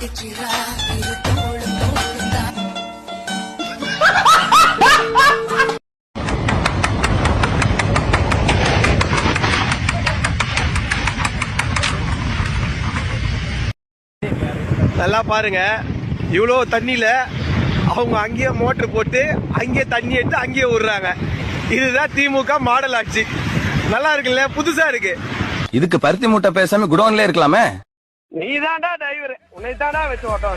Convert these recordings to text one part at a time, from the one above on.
நல்லா பாருங்க, இவ்வளோ தண்ணியில அவங்க அங்கேயே மோட்டர் போட்டு அங்கேயே தண்ணி எடுத்து அங்கேயே விடுறாங்க. இதுதான் திமுக மாடல் ஆட்சி. நல்லா இருக்குல்ல, புதுசா இருக்கு. இதுக்கு பருத்தி மூட்டை பேசாம குடோன்ல இருக்கலாமே. நீ தான்டா டிரைவர், உன்னை தான்டா வச்சு ஓட்டம்.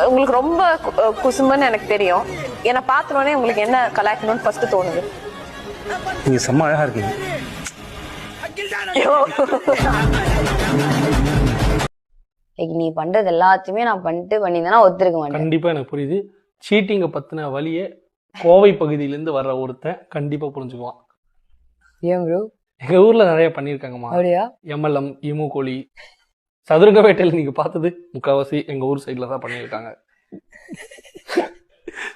உங்களுக்கு ரொம்ப குசும்புன்னு எனக்கு தெரியும். என்ன பார்த்தோன்னே உங்களுக்கு என்ன கலாய்க்கணும்னு ஃபர்ஸ்ட் தோணுது? நீங்க செம்ம அழகா இருக்கீங்க. நீ பண்றது எல்லாத்தையுமே நான் பண்ணியிருந்தேன்னா ஒத்துருக்க மாட்டேன். கண்டிப்பா எனக்கு புரியுது. சீட்டிங்க பத்தின வழியே கோவை பகுதியிலேருந்து வர்ற ஒருத்தன் கண்டிப்பா புரிஞ்சுக்குவான். ஏன் ப்ரோ? எங்க ஊர்ல நிறைய பண்ணிருக்காங்கம்மா. அப்படியா? எம்எல்எம், இமு கோழி, சதுரங்க வேட்டையில் நீங்க பார்த்தது முக்காவாசி எங்க ஊர் சைட்ல தான் பண்ணியிருக்காங்க.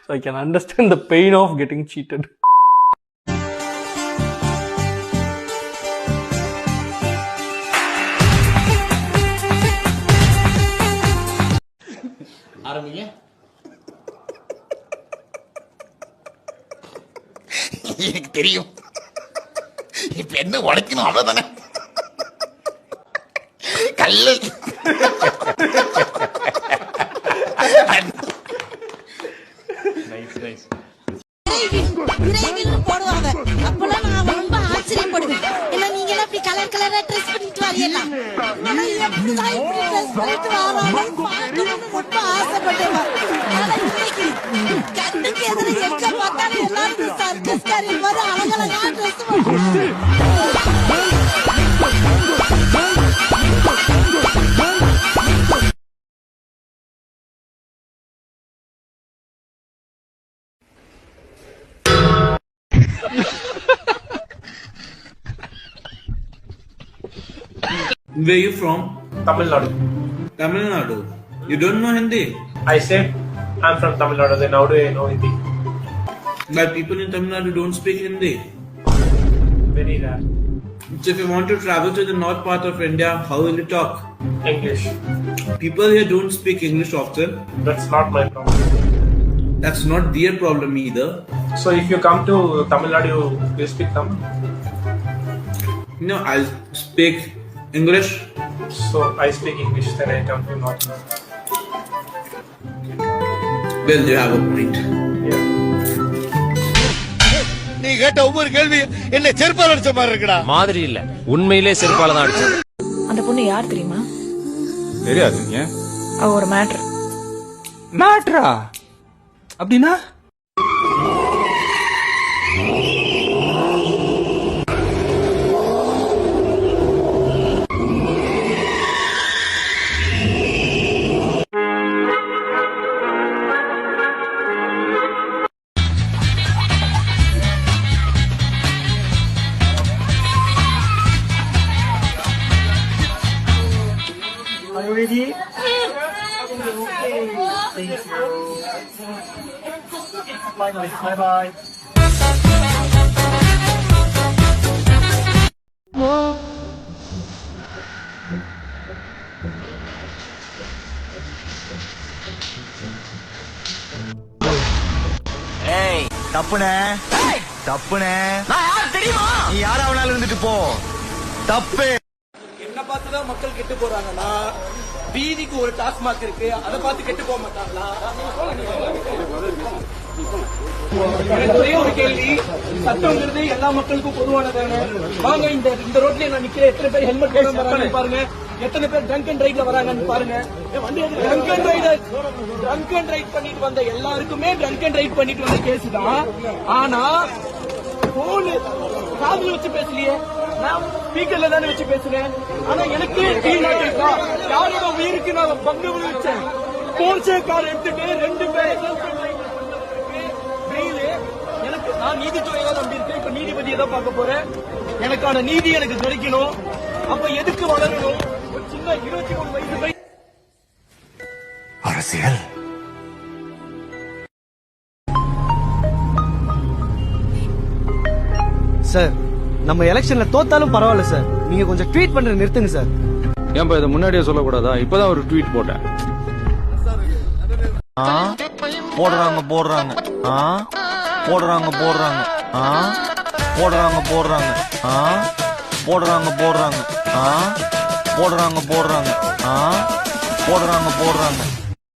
So I can understand the pain of getting cheated. ஆரம்பிங்க. எனக்கு தெரியும் இப்ப என்ன உடைக்கணும் அவ்வளவுதானே. கல்ல போடுவாங்க. அப்பெல்லாம் நான் ரொம்ப ஆச்சரியப்படுவேன். ஏன்னா நீங்க எல்லாம் இப்படி கலர் கலரா ட்ரெஸ் பண்ணிட்டு வரீங்கலாம். எப்படிதான் இப்படி ட்ரெஸ் பண்ணிட்டு வராங்கன்னு பார்க்கணும்னு ரொம்ப ஆசைப்பட்டேன். ஆனா இன்னைக்கு கண்ணுக்கு எதிர எங்க பார்த்தாலும் எல்லாரும் சர்க்கஸ்காரி மாதிரி அழகழகா ட்ரெஸ் பண்ணிட்டு Where are you from? Tamil Nadu. Tamil Nadu. You don't know Hindi? I said I'm from Tamil Nadu, then how do I know Hindi? But people in Tamil Nadu don't speak Hindi. Very rare. So if you want to travel to the north part of India, how will you talk? English. People here don't speak English often. That's not my problem. That's not their problem either. So if you come to Tamil Nadu, you speak Tamil? No, I speak English. So I speak English, then I come to North. Well, you have a point. Yeah. நீ கேட்ட ஒவ்வொரு கேள்வி என்ன செருப்பால அடிச்ச மாதிரி இருக்குடா. மாதிரி இல்ல, உண்மையிலே செருப்பால தான் அடிச்சது. அந்த பொண்ணு யார் தெரியுமா? தெரியாது. ஏன்? அவ ஒரு மேட்டர். மேட்ரா? அப்படின்னா Are you ready? Thank you. Bye bye. ஏய், தப்புனே. தப்புனே. நான் யார் தெரியுமா? நீ யாராவனாலும் இருந்துட்டு போ. தப்பு. என்ன பார்த்துதான் மக்கள் கெட்டு போறாங்கன்னா, வீதிக்கு ஒரு டாஸ்மாக் இருக்கு, அதை பார்த்து கெட்டு போக மாட்டாங்களா? ஒரே ஒரு கேள்வி, சட்டம்ங்கிறது எல்லா மக்களுக்கும் பொதுவானதானே? வாங்க இந்த ரோட்ல நான் நிக்கிறேன், எத்தனை பேர் ஹெல்மெட் போடாம வராங்கன்னு பாருங்க, எத்தனை பேர் ட்ரங்க் அண்ட் ரைட்ல வராங்கன்னு பாருங்க. ட்ரங்க் அண்ட் ரைட் பண்ணிட்டு வந்த எல்லாருக்குமே ட்ரங்க் அண்ட் ரைட் பண்ணிட்டு வந்த கேஸ் தான். ஆனா போன் காதுல வச்சு பேசலையே, நான் ஸ்பீக்கர்ல தானே வச்சு பேசுறேன். ஆனா எனக்கு இருக்கா, யாரோட உயிருக்கு நான் பங்கு விளைவிச்சேன். போர்ச்சே கார் எடுத்துட்டு 2 பேர் எனக்கு, நான் நீதித்துறையை தான் நம்பி இருக்கேன். இப்ப நீதிபதியை தான் பார்க்க போறேன். எனக்கான நீதி எனக்கு கிடைக்கணும். அப்ப எதுக்கு வளரணும்? ஒரு சின்ன 23 வயசு பையன் அரசியல் சார் நம்ம எலெக்ஷன்ல தோத்தாலும் பரவாயில்ல சார், நீங்க கொஞ்சம் ட்வீட் பண்றது நிறுத்துங்க சார். ஏன்பா இதை முன்னாடியே சொல்லக்கூடாதா? இப்பதான் ஒரு ட்வீட் போட்டேன். போடுறாங்க போடுறாங்க போடுறாங்க போடுறாங்க போடுறாங்க போடுறாங்க போடுறாங்க போடுறாங்க போடுறாங்க போடுறாங்க போடுறாங்க போடுறாங்க